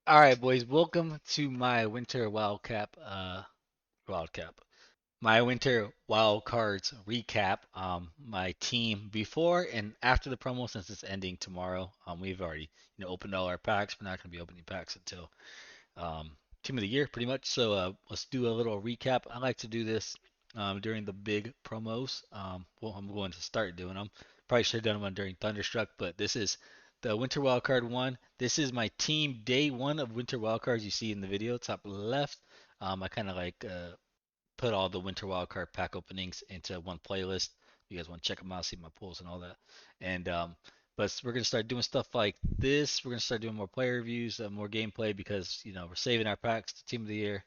All right, boys, welcome to my winter wildcap, my winter wild cards recap. My team before and after the promo, since it's ending tomorrow. We've already opened all our packs. We're not gonna be opening packs until team of the year, pretty much. So let's do a little recap. I like to do this during the big promos. Well, I'm going to start doing them. Probably should have done one during Thunderstruck, but this is the Winter Wildcard one. This is my team day one of Winter Wildcards you see in the video, top left. I kind of like put all the Winter Wildcard pack openings into one playlist. You guys want to check them out, see my pulls and all that. And but we're gonna start doing stuff like this. We're gonna start doing more player reviews, more gameplay because we're saving our packs to Team of the Year.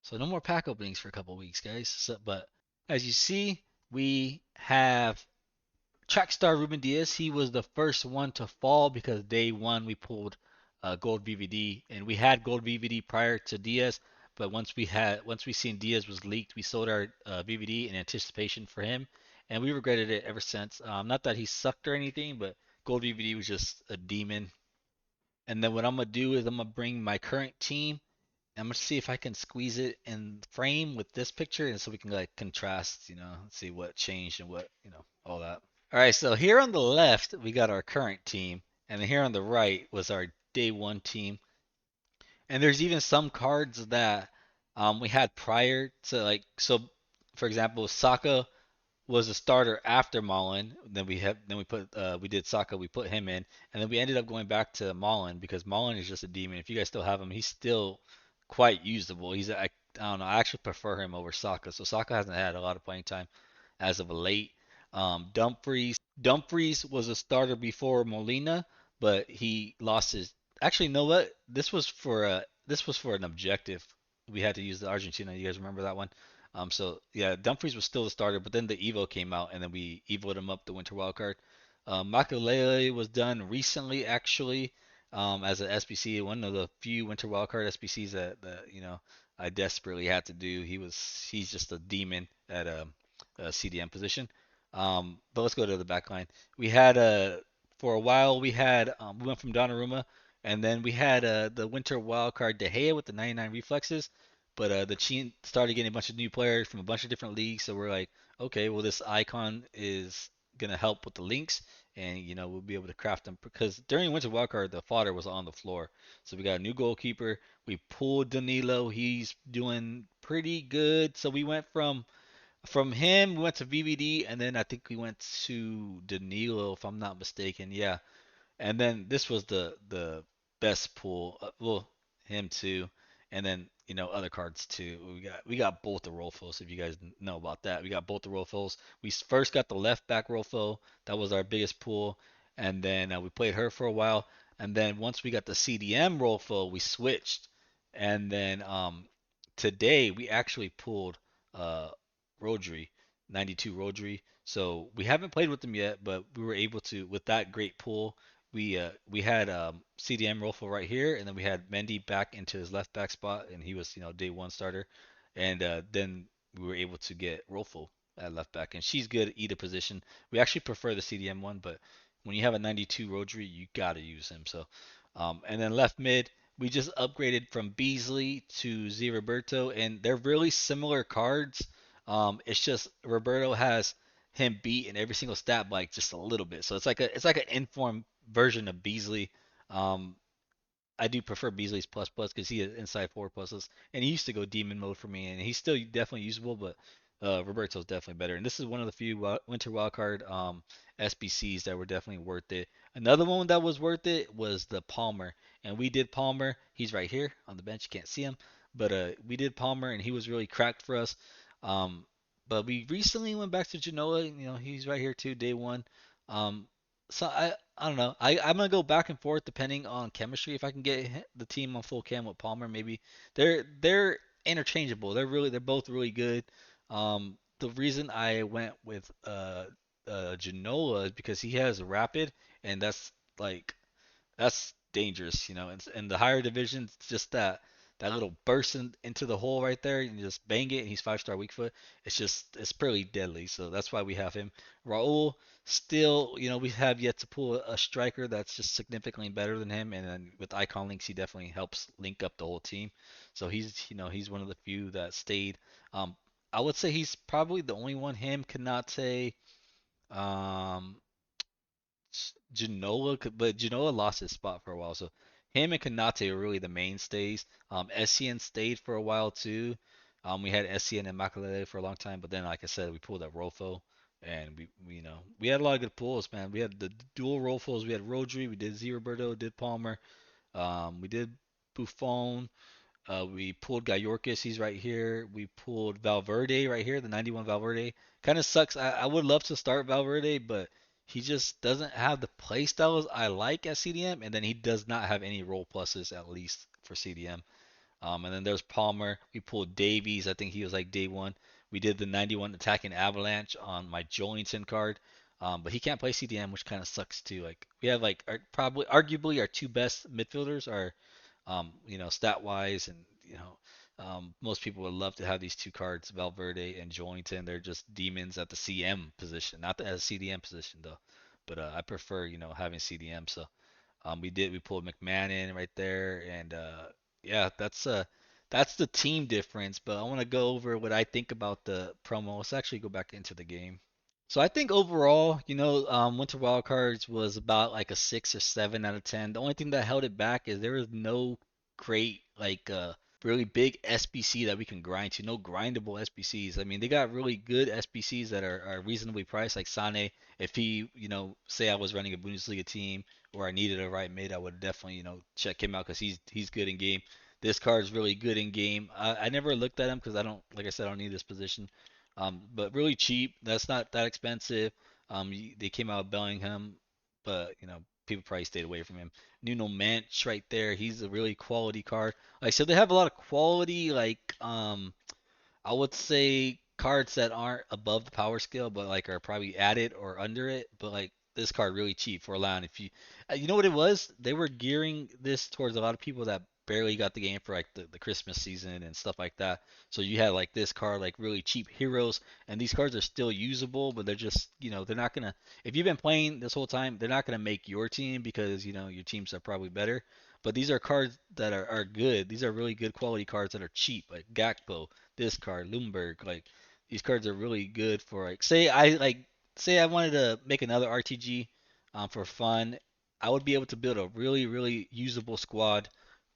So no more pack openings for a couple weeks, guys. But as you see, we have Trackstar Ruben Diaz. He was the first one to fall because day one we pulled gold VVD, and we had gold VVD prior to Diaz. But once we seen Diaz was leaked, we sold our VVD in anticipation for him, and we regretted it ever since. Not that he sucked or anything, but gold VVD was just a demon. And then what I'm gonna do is I'm gonna bring my current team. I'm gonna see if I can squeeze it in frame with this picture, and so we can like contrast, see what changed and what, all that. All right, so here on the left we got our current team, and then here on the right was our day one team. And there's even some cards that we had prior to like so. For example, Saka was a starter after Mullen. We did Saka, we put him in, and then we ended up going back to Mullen because Mullen is just a demon. If you guys still have him, he's still quite usable. I don't know, I actually prefer him over Saka. So Saka hasn't had a lot of playing time as of late. Dumfries was a starter before Molina, but he lost his. Actually, you know what? This was for an objective. We had to use the Argentina. You guys remember that one? So yeah, Dumfries was still the starter, but then the Evo came out, and then we Evoed him up the Winter Wildcard. Makalele was done recently, actually, as an SBC, one of the few Winter Wildcard SBCs that I desperately had to do. He's just a demon at a CDM position. But let's go to the back line. We had for a while we went from Donnarumma, and then we had the Winter Wildcard De Gea with the 99 reflexes. But the team started getting a bunch of new players from a bunch of different leagues, so we're like, okay, well this icon is gonna help with the links, and we'll be able to craft them because during Winter Wildcard the fodder was on the floor. So we got a new goalkeeper. We pulled Danilo. He's doing pretty good. So we went from him, we went to VVD, and then I think we went to Danilo, if I'm not mistaken. Yeah, and then this was the best pool. Well, him too, and then other cards too. We got both the Rolfos. If you guys know about that, we got both the Rolfos. We first got the left back Rolfo. That was our biggest pool, and then we played her for a while. And then once we got the CDM Rolfo, we switched, and then today we actually pulled uh Rodri, 92 Rodri. So we haven't played with them yet, but we were able to with that great pool we had CDM Rolfo right here, and then we had Mendy back into his left back spot, and he was day one starter, and then we were able to get Rolfo at left back, and she's good at either position. We actually prefer the CDM one, but when you have a 92 Rodri, you gotta use him. So, and then left mid, we just upgraded from Beasley to Z Roberto, and they're really similar cards. It's just Roberto has him beat in every single stat like just a little bit. So it's like an informed version of Beasley. Um, I do prefer Beasley's plus plus because he has inside four pluses, and he used to go demon mode for me, and he's still definitely usable, but Roberto's definitely better. And this is one of the few Winter Wildcard SBCs that were definitely worth it. Another one that was worth it was the Palmer, and we did Palmer. He's right here on the bench. You can't see him, but we did Palmer, and he was really cracked for us. Um, but we recently went back to Genoa. He's right here too, day one. Um, so I don't know. I'm gonna go back and forth depending on chemistry. If I can get the team on full cam with Palmer, maybe they're interchangeable. They're both really good. The reason I went with Genoa is because he has rapid, and that's dangerous. And the higher divisions, it's just that that little burst into the hole right there, and you just bang it, and he's 5 star weak foot. It's pretty deadly. So that's why we have him. Raul still, we have yet to pull a striker that's just significantly better than him, and then with icon links, he definitely helps link up the whole team. So he's one of the few that stayed. Um, I would say he's probably the only one. Him, Kanate, um, Genoa, but Genoa lost his spot for a while. So him and Kanate are really the mainstays. Essien stayed for a while too. We had Essien and Makalele for a long time, but then, like I said, we pulled up Rolfo, and we had a lot of good pulls, man. We had the dual Rolfos. We had Rodri, we did Z Roberto, did Palmer, we did Buffon. We pulled Gayorkis, he's right here. We pulled Valverde right here, the 91 Valverde. Kind of sucks. I would love to start Valverde, but he just doesn't have the play styles I like at CDM, and then he does not have any role pluses, at least for CDM. And then there's Palmer. We pulled Davies. I think he was like day one. We did the 91 attacking Avalanche on my Jolinton card. But he can't play CDM, which kind of sucks too. Like we have like probably arguably our two best midfielders are stat wise, and most people would love to have these two cards, Valverde and Jointon. They're just demons at the CM position, not the CDM position though. But I prefer, having CDM. So we pulled McMahon right there, and yeah, that's the team difference. But I want to go over what I think about the promo. Let's actually go back into the game. So I think overall, Winter Wildcards was about like a 6 or 7 out of 10. The only thing that held it back is there was no great like really big SBC that we can grind to. No grindable SBCs. I mean, they got really good SBCs that are reasonably priced. Like Sane, if he, say I was running a Bundesliga team or I needed a right mid, I would definitely, check him out because he's good in game. This card is really good in game. I never looked at him because I don't, like I said, I don't need this position. But really cheap. That's not that expensive. They came out of Bellingham, but people probably stayed away from him. Nuno Manch right there. He's a really quality card. Like so, they have a lot of quality. Like I would say cards that aren't above the power scale, but like are probably at it or under it. But like this card really cheap for allowing if you know what it was? They were gearing this towards a lot of people that barely got the game for like the Christmas season and stuff like that. So you had like this card like really cheap heroes, and these cards are still usable, but they're just they're not gonna. If you've been playing this whole time, they're not gonna make your team because your teams are probably better. But these are cards that are good. These are really good quality cards that are cheap, like Gakpo, this card, Lumberg. Like these cards are really good for like say I wanted to make another RTG for fun. I would be able to build a really really usable squad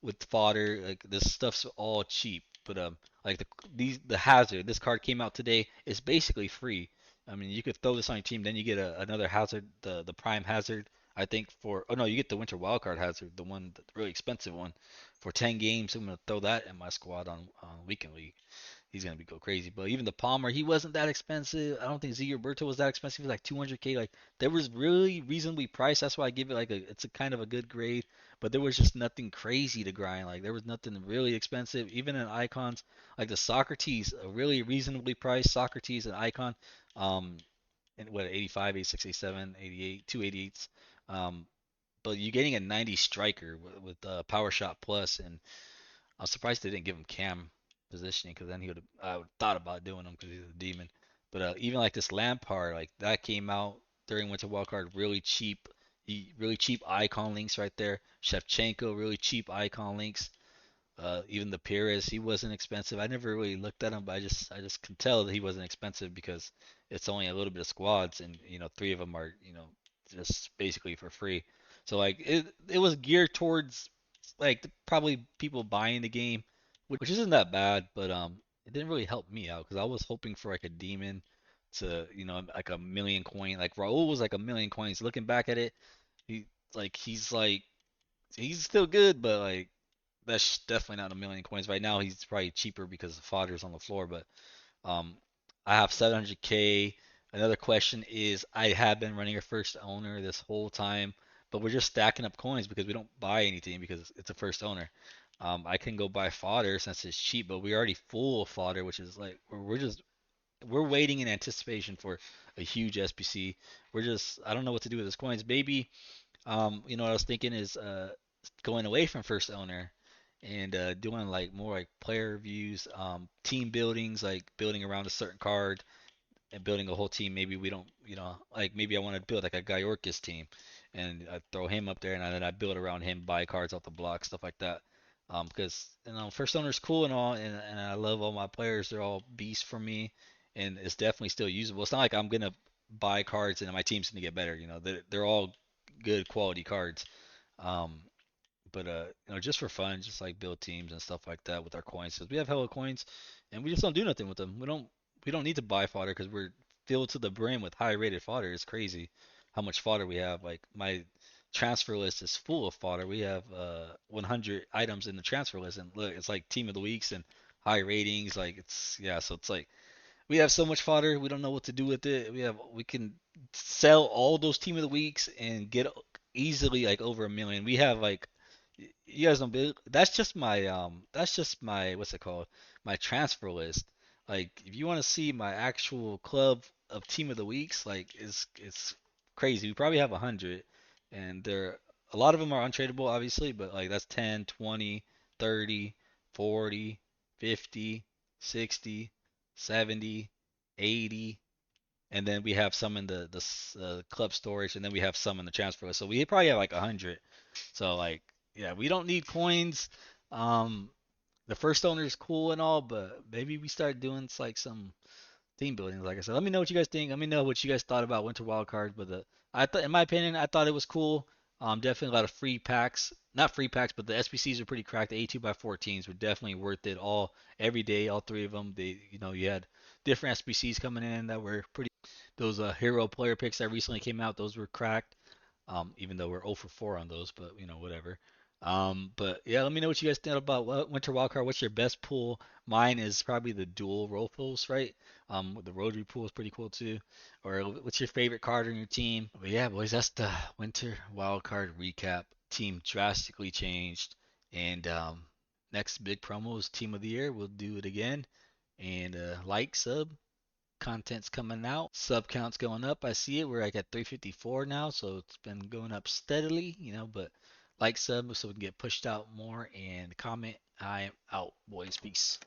with fodder. Like this stuff's all cheap, but like the hazard. This card came out today. It's basically free. I mean, you could throw this on your team, then you get another hazard, the prime hazard. I think for oh no, you get the winter wildcard hazard, the really expensive one, for 10 games. I'm gonna throw that in my squad on weekend league. He's gonna be go crazy. But even the Palmer, he wasn't that expensive. I don't think Z Roberto was that expensive. He was like 200K. Like there was really reasonably priced. That's why I give it like it's a kind of a good grade. But there was just nothing crazy to grind. Like there was nothing really expensive. Even in icons, like the Socrates, a really reasonably priced Socrates and icon. Um, and what 85, 86, 87, 88, 288s. But you're getting a 90 striker with power shot plus, and I was surprised they didn't give him cam positioning because then I would thought about doing him because he's a demon. But even like this Lampard, like that came out during Winter Wildcard, really cheap, really cheap icon links right there. Shevchenko, really cheap icon links. Even the Pires, he wasn't expensive. I never really looked at him, but I just can tell that he wasn't expensive because it's only a little bit of squads, and three of them are just basically for free. So like it was geared towards like probably people buying the game, which isn't that bad, but it didn't really help me out because I was hoping for like a demon to like a million coin. Like Raul was like a million coins. Looking back at it, he he's still good, but like that's definitely not a million coins. Right now, he's probably cheaper because the fodder's on the floor. But um, I have 700K. Another question is, I have been running a first owner this whole time, but we're just stacking up coins because we don't buy anything because it's a first owner. I can go buy fodder since it's cheap, but we're already full of fodder, which is like we're waiting in anticipation for a huge SPC. I don't know what to do with those coins. Maybe what I was thinking is going away from first owner and doing like more like player reviews, team buildings, like building around a certain card and building a whole team. Maybe we don't, like maybe I want to build like a Gayorkis team, and I throw him up there, and then I build around him, buy cards off the block, stuff like that. Because first owner's cool and all, and I love all my players. They're all beasts for me, and it's definitely still usable. It's not like I'm gonna buy cards and my team's gonna get better. They're all good quality cards. Um, but just for fun, just like build teams and stuff like that with our coins, because we have hella coins, and we just don't do nothing with them. We don't need to buy fodder because we're filled to the brim with high rated fodder. It's crazy how much fodder we have. Like my transfer list is full of fodder. We have 100 items in the transfer list, and look, it's like team of the weeks and high ratings. Like it's yeah, so it's like we have so much fodder. We don't know what to do with it. We can sell all those team of the weeks and get easily like over 1 million. We have like you guys don't be, that's just my what's it called, my transfer list. Like if you want to see my actual club of team of the weeks, like it's crazy. We probably have 100, and there a lot of them are untradeable obviously, but like that's 10, 20, 30, 40, 50, 60, 70, 80, and then we have some in the club storage, and then we have some in the transfer list. So we probably have like 100. So like yeah, we don't need coins. Um, the first owner is cool and all, but maybe we start doing like some team building. Like I said, let me know what you guys think. Let me know what you guys thought about Winter Wildcard. But I thought, in my opinion, I thought it was cool. Definitely a lot of free packs. Not free packs, but the SBCs are pretty cracked. The A2 by 14s were definitely worth it. All every day, all three of them. You had different SBCs coming in that were pretty. Those hero player picks that recently came out, those were cracked. Even though we're 0 for 4 on those, but whatever. But yeah, let me know what you guys think about Winter Wildcard. What's your best pool? Mine is probably the dual role pools, right? The rotary pool is pretty cool too. Or what's your favorite card on your team? But yeah, boys, that's the Winter Wildcard recap. Team drastically changed, and next big promo is Team of the Year. We'll do it again, and like sub content's coming out. Sub count's going up. I see it. We're like at 354 now, so it's been going up steadily, but like sub so we can get pushed out more and comment. I am out, boys. Peace.